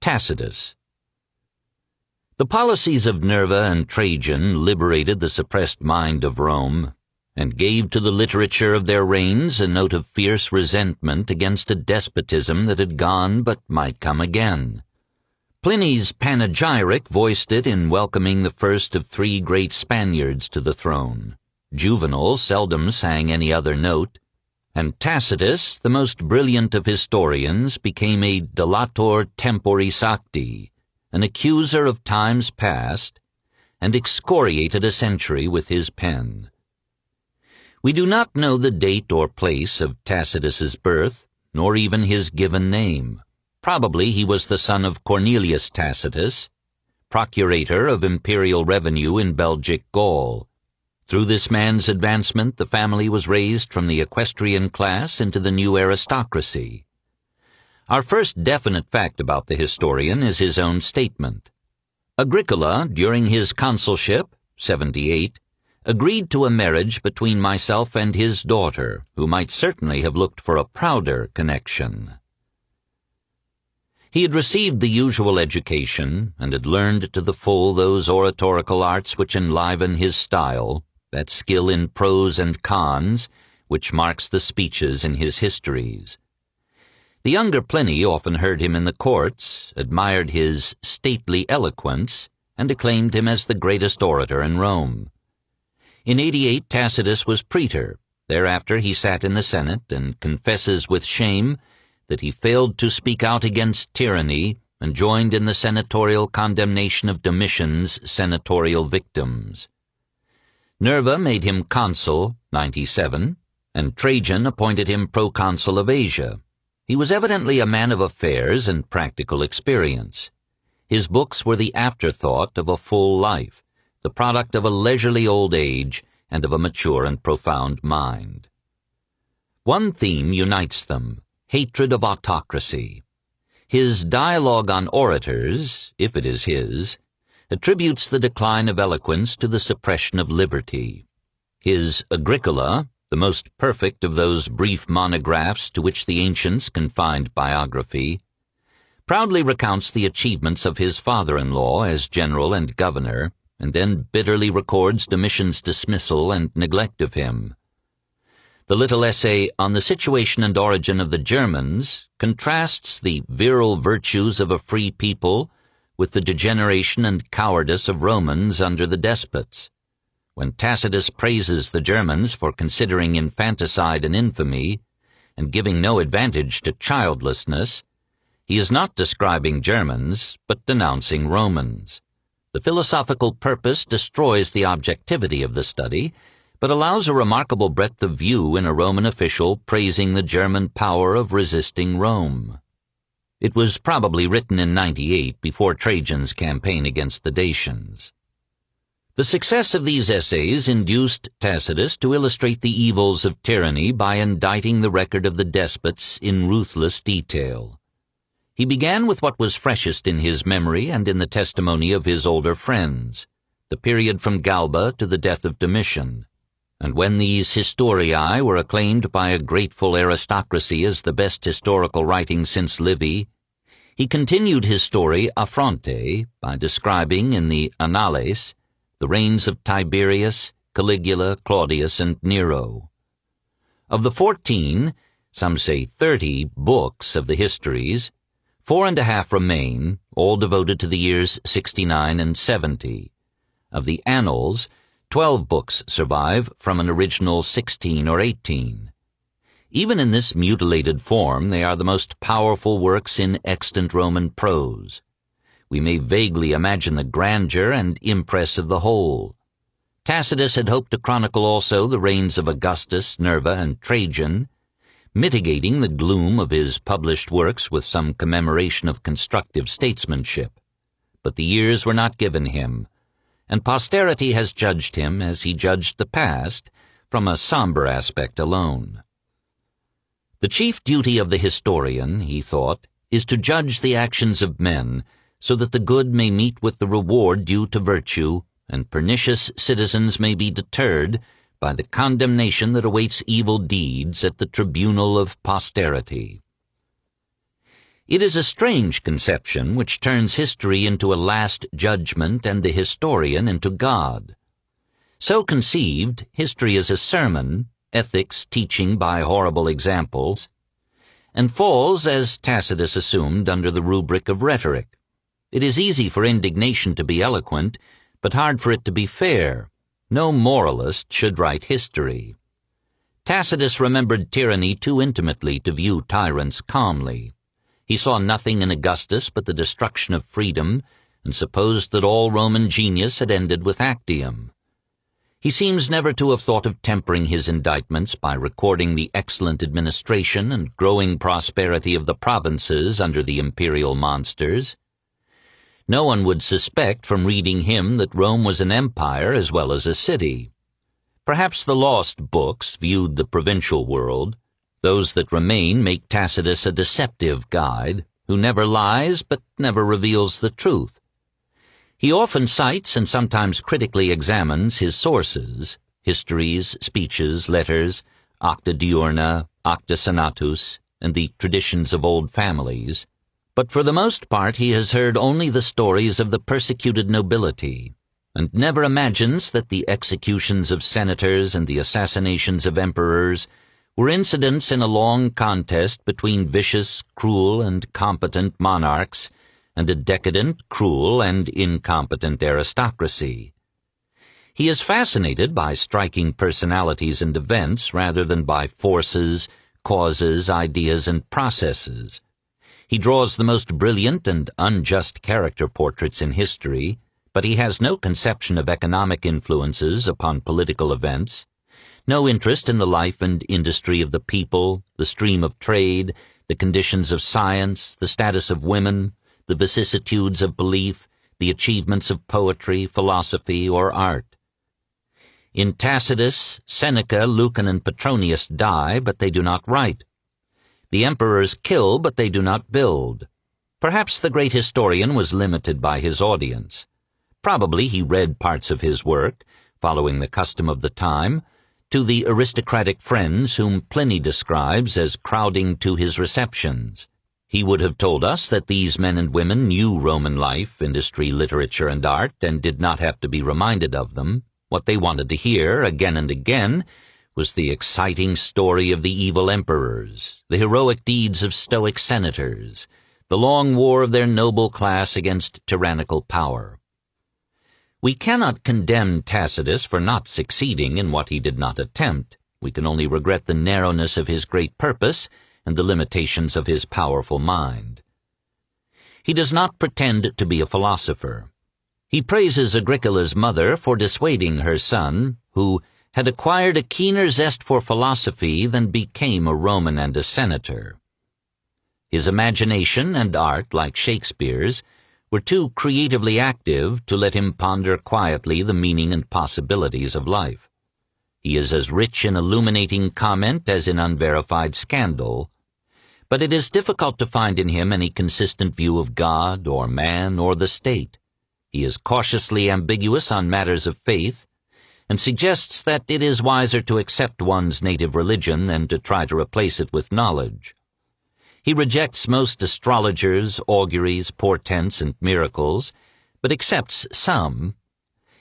Tacitus. The policies of Nerva and Trajan liberated the suppressed mind of Rome, and gave to the literature of their reigns a note of fierce resentment against a despotism that had gone but might come again. Pliny's panegyric voiced it in welcoming the first of three great Spaniards to the throne. Juvenal seldom sang any other note, and Tacitus, the most brilliant of historians, became a delator temporis acti, an accuser of times past, and excoriated a century with his pen. We do not know the date or place of Tacitus's birth, nor even his given name. Probably he was the son of Cornelius Tacitus, procurator of imperial revenue in Belgic Gaul. Through this man's advancement, the family was raised from the equestrian class into the new aristocracy. Our first definite fact about the historian is his own statement. Agricola, during his consulship, 78, agreed to a marriage between myself and his daughter, who might certainly have looked for a prouder connection. He had received the usual education, and had learned to the full those oratorical arts which enliven his style, that skill in prose and cons, which marks the speeches in his histories. The younger Pliny often heard him in the courts, admired his stately eloquence, and acclaimed him as the greatest orator in Rome. In 88 Tacitus was praetor. Thereafter he sat in the Senate, and confesses with shame that he failed to speak out against tyranny and joined in the senatorial condemnation of Domitian's senatorial victims. Nerva made him consul, 97, and Trajan appointed him proconsul of Asia. He was evidently a man of affairs and practical experience. His books were the afterthought of a full life, the product of a leisurely old age and of a mature and profound mind. One theme unites them: hatred of autocracy. His Dialogue on Orators, if it is his, attributes the decline of eloquence to the suppression of liberty. His Agricola, the most perfect of those brief monographs to which the ancients confined biography, proudly recounts the achievements of his father-in-law as general and governor, and then bitterly records Domitian's dismissal and neglect of him. The little essay on the situation and origin of the Germans contrasts the virile virtues of a free people with the degeneration and cowardice of Romans under the despots. When Tacitus praises the Germans for considering infanticide an infamy and giving no advantage to childlessness, he is not describing Germans, but denouncing Romans. The philosophical purpose destroys the objectivity of the study, but allows a remarkable breadth of view in a Roman official praising the German power of resisting Rome. It was probably written in 98, before Trajan's campaign against the Dacians. The success of these essays induced Tacitus to illustrate the evils of tyranny by indicting the record of the despots in ruthless detail. He began with what was freshest in his memory and in the testimony of his older friends, the period from Galba to the death of Domitian. And when these historiae were acclaimed by a grateful aristocracy as the best historical writing since Livy, he continued his story a fronte by describing in the Annales the reigns of Tiberius, Caligula, Claudius, and Nero. Of the 14, some say 30, books of the histories, 4.5 remain, all devoted to the years 69 and 70. Of the Annals, 12 books survive from an original 16 or 18. Even in this mutilated form, they are the most powerful works in extant Roman prose. We may vaguely imagine the grandeur and impress of the whole. Tacitus had hoped to chronicle also the reigns of Augustus, Nerva, and Trajan, mitigating the gloom of his published works with some commemoration of constructive statesmanship. But the years were not given him, and posterity has judged him as he judged the past, from a somber aspect alone. The chief duty of the historian, he thought, is to judge the actions of men, so that the good may meet with the reward due to virtue, and pernicious citizens may be deterred by the condemnation that awaits evil deeds at the tribunal of posterity. It is a strange conception which turns history into a last judgment and the historian into God. So conceived, history is a sermon, ethics teaching by horrible examples, and falls, as Tacitus assumed, under the rubric of rhetoric. It is easy for indignation to be eloquent, but hard for it to be fair. No moralist should write history. Tacitus remembered tyranny too intimately to view tyrants calmly. He saw nothing in Augustus but the destruction of freedom, and supposed that all Roman genius had ended with Actium. He seems never to have thought of tempering his indictments by recording the excellent administration and growing prosperity of the provinces under the imperial monsters. No one would suspect from reading him that Rome was an empire as well as a city. Perhaps the lost books viewed the provincial world. Those that remain make Tacitus a deceptive guide, who never lies but never reveals the truth. He often cites and sometimes critically examines his sources, histories, speeches, letters, Acta Diurna, Acta Senatus, and the traditions of old families, but for the most part he has heard only the stories of the persecuted nobility, and never imagines that the executions of senators and the assassinations of emperors were incidents in a long contest between vicious, cruel, and competent monarchs and a decadent, cruel, and incompetent aristocracy. He is fascinated by striking personalities and events rather than by forces, causes, ideas, and processes. He draws the most brilliant and unjust character portraits in history, but he has no conception of economic influences upon political events, no interest in the life and industry of the people, the stream of trade, the conditions of science, the status of women, the vicissitudes of belief, the achievements of poetry, philosophy, or art. In Tacitus, Seneca, Lucan, and Petronius die, but they do not write. The emperors kill, but they do not build. Perhaps the great historian was limited by his audience. Probably he read parts of his work, following the custom of the time, to the aristocratic friends whom Pliny describes as crowding to his receptions. He would have told us that these men and women knew Roman life, industry, literature, and art, and did not have to be reminded of them. What they wanted to hear, again and again, was the exciting story of the evil emperors, the heroic deeds of stoic senators, the long war of their noble class against tyrannical power. We cannot condemn Tacitus for not succeeding in what he did not attempt. We can only regret the narrowness of his great purpose and the limitations of his powerful mind. He does not pretend to be a philosopher. He praises Agricola's mother for dissuading her son, who had acquired a keener zest for philosophy than became a Roman and a senator. His imagination and art, like Shakespeare's, were too creatively active to let him ponder quietly the meaning and possibilities of life. He is as rich in illuminating comment as in unverified scandal, but it is difficult to find in him any consistent view of God or man or the state. He is cautiously ambiguous on matters of faith, and suggests that it is wiser to accept one's native religion than to try to replace it with knowledge. He rejects most astrologers, auguries, portents, and miracles, but accepts some.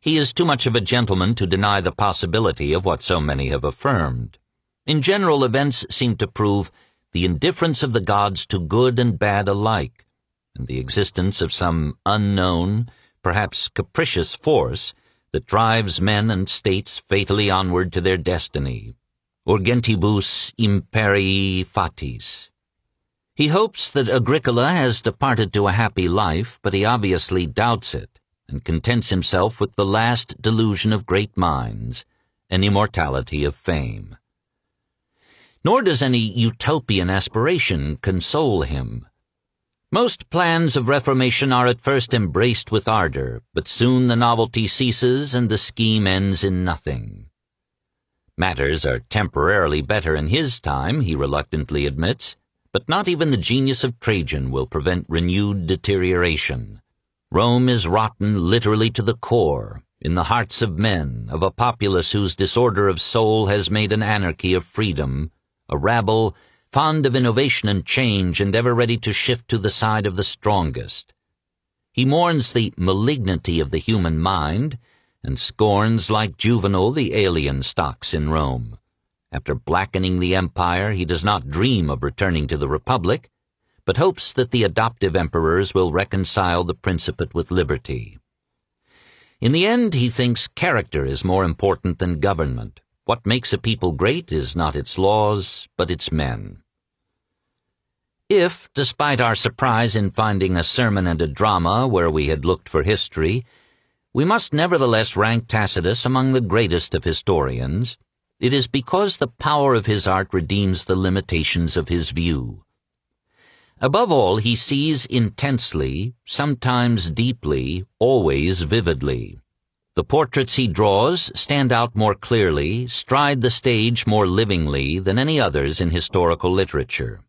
He is too much of a gentleman to deny the possibility of what so many have affirmed. In general, events seem to prove the indifference of the gods to good and bad alike, and the existence of some unknown, perhaps capricious force that drives men and states fatally onward to their destiny. Urgentibus imperii fatis. He hopes that Agricola has departed to a happy life, but he obviously doubts it, and contents himself with the last delusion of great minds, an immortality of fame. Nor does any utopian aspiration console him. Most plans of reformation are at first embraced with ardor, but soon the novelty ceases and the scheme ends in nothing. Matters are temporarily better in his time, he reluctantly admits, but not even the genius of Trajan will prevent renewed deterioration. Rome is rotten literally to the core, in the hearts of men, of a populace whose disorder of soul has made an anarchy of freedom, a rabble fond of innovation and change and ever ready to shift to the side of the strongest. He mourns the malignity of the human mind and scorns, like Juvenal, the alien stocks in Rome. After blackening the empire, he does not dream of returning to the Republic, but hopes that the adoptive emperors will reconcile the Principate with liberty. In the end, he thinks character is more important than government. What makes a people great is not its laws, but its men. If, despite our surprise in finding a sermon and a drama where we had looked for history, we must nevertheless rank Tacitus among the greatest of historians, it is because the power of his art redeems the limitations of his view. Above all, he sees intensely, sometimes deeply, always vividly. The portraits he draws stand out more clearly, stride the stage more livingly than any others in historical literature.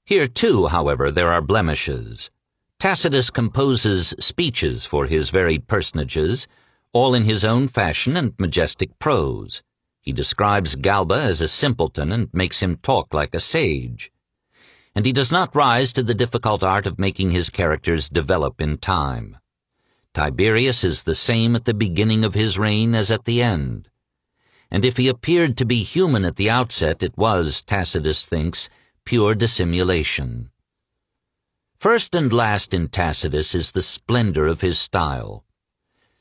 Here, too, however, there are blemishes. Tacitus composes speeches for his varied personages, all in his own fashion and majestic prose. He describes Galba as a simpleton and makes him talk like a sage. And he does not rise to the difficult art of making his characters develop in time. Tiberius is the same at the beginning of his reign as at the end. And if he appeared to be human at the outset, it was, Tacitus thinks, pure dissimulation. First and last in Tacitus is the splendor of his style.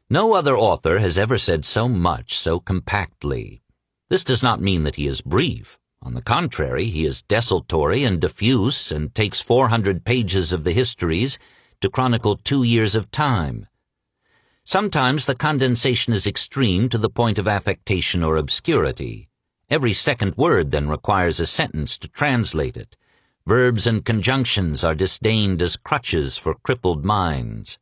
No other author has ever said so much so compactly. This does not mean that he is brief. On the contrary, he is desultory and diffuse and takes 400 pages of the histories to chronicle 2 years of time. Sometimes the condensation is extreme to the point of affectation or obscurity. Every second word then requires a sentence to translate it. Verbs and conjunctions are disdained as crutches for crippled minds.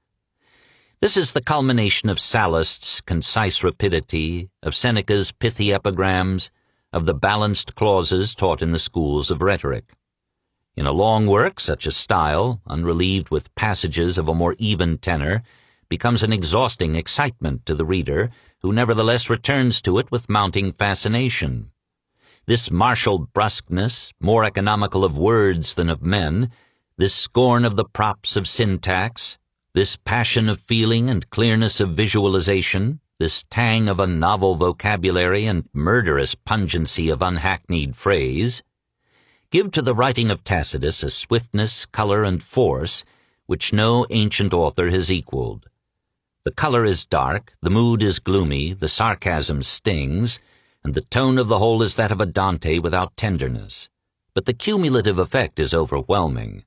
This is the culmination of Sallust's concise rapidity, of Seneca's pithy epigrams, of the balanced clauses taught in the schools of rhetoric. In a long work, such a style, unrelieved with passages of a more even tenor, becomes an exhausting excitement to the reader, who nevertheless returns to it with mounting fascination. This martial brusqueness, more economical of words than of men, this scorn of the props of syntax, this passion of feeling and clearness of visualization, this tang of a novel vocabulary and murderous pungency of unhackneyed phrase, give to the writing of Tacitus a swiftness, color, and force which no ancient author has equaled. The color is dark, the mood is gloomy, the sarcasm stings, and the tone of the whole is that of a Dante without tenderness. But the cumulative effect is overwhelming.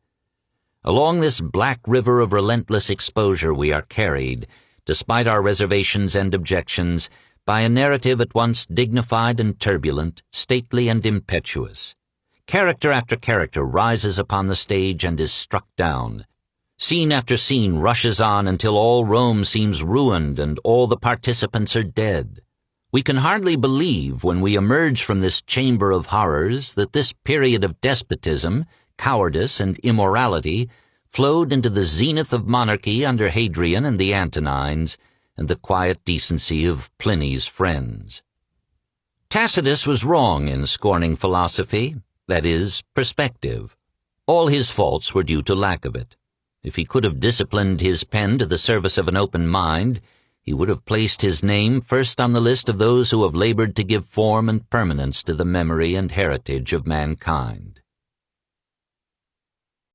Along this black river of relentless exposure we are carried, despite our reservations and objections, by a narrative at once dignified and turbulent, stately and impetuous. Character after character rises upon the stage and is struck down. Scene after scene rushes on until all Rome seems ruined and all the participants are dead. We can hardly believe, when we emerge from this chamber of horrors, that this period of despotism, cowardice, and immorality flowed into the zenith of monarchy under Hadrian and the Antonines, and the quiet decency of Pliny's friends. Tacitus was wrong in scorning philosophy, that is, perspective. All his faults were due to lack of it. If he could have disciplined his pen to the service of an open mind, he would have placed his name first on the list of those who have labored to give form and permanence to the memory and heritage of mankind.